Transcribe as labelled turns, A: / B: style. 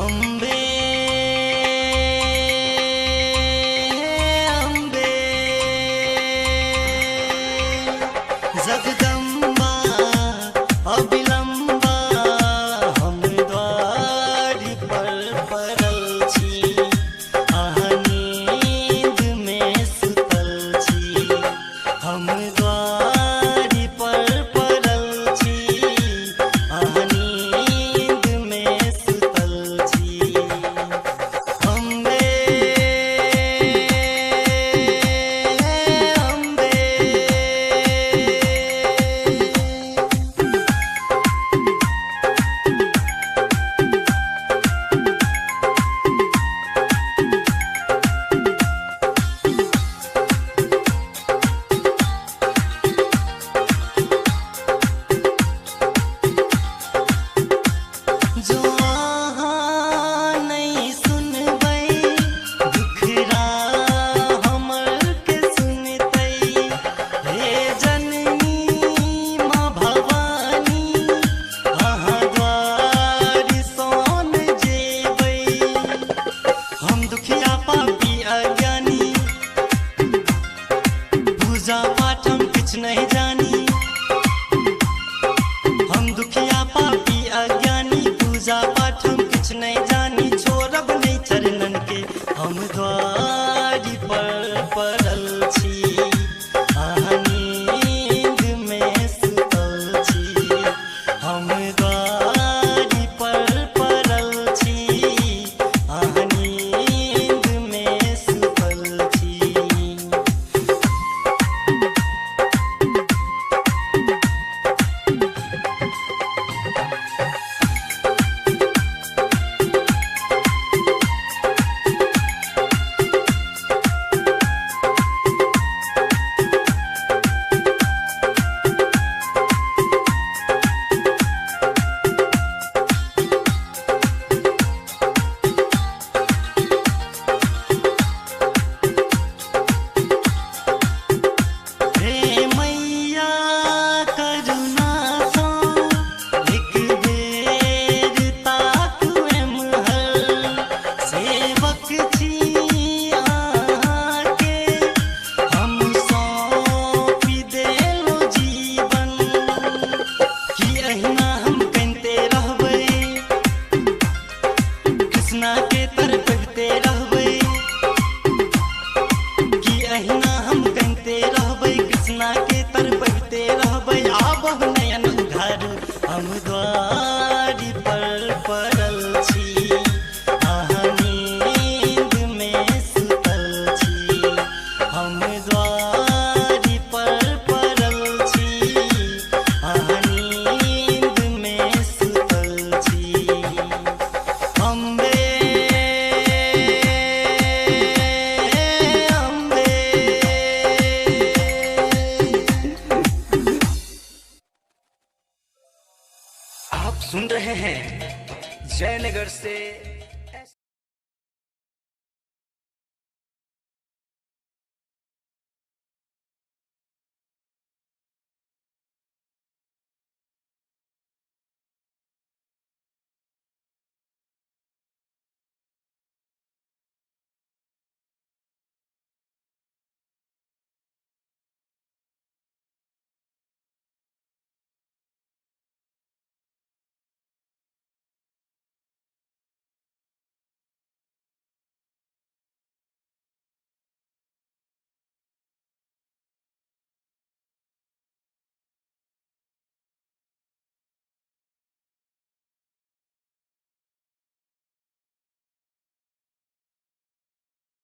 A: अम्बे अम्बे जगदम्बा अविलम्बा हम द्वारि पर पड़ल छी अहाँ नींद में सुतल छी हम द्वारि पर पड़ल छी अहाँ नींद में सुतल छी अम्बे अम्बे जो अहाँ नहीं सुनबै दुखड़ा हमर के सुनतै हे जननी माँ भवानी अहाँ द्वारि सन जेबै हम दुखिया पापी अज्ञानी पूजा पाठ हम किछ नहीं जानी हम दुखिया पापी अज्ञानी पूजा पाठ हम किछ नहीं जानी छोड़ब नहीं चरणन के हम द्वारि पर पड़ल छी अहाँ नींद में सुतल छी हम द्वारि पर पड़ल छी अहाँ नींद में सुतल छी हे मैया करुणा सँ एक बेर ताकू एम्हर सेवक छी अहाँके हम सौंपि देलहुँ जीवन कि अहिना हम कनिते रहबै कृष्णा के तरफते रहबै कि अहिना हम कनिते रहबै कृष्णा के तरफते रहबै आबह नयन उघार हम द्वारि पर पड़ल छी अहाँ नींद में सुतल छी हम द्वारि पर पड़ल छी अहाँ नींद में सुतल छी अम्बे अम्बे
B: आप सुन रहे हैं जयनगर से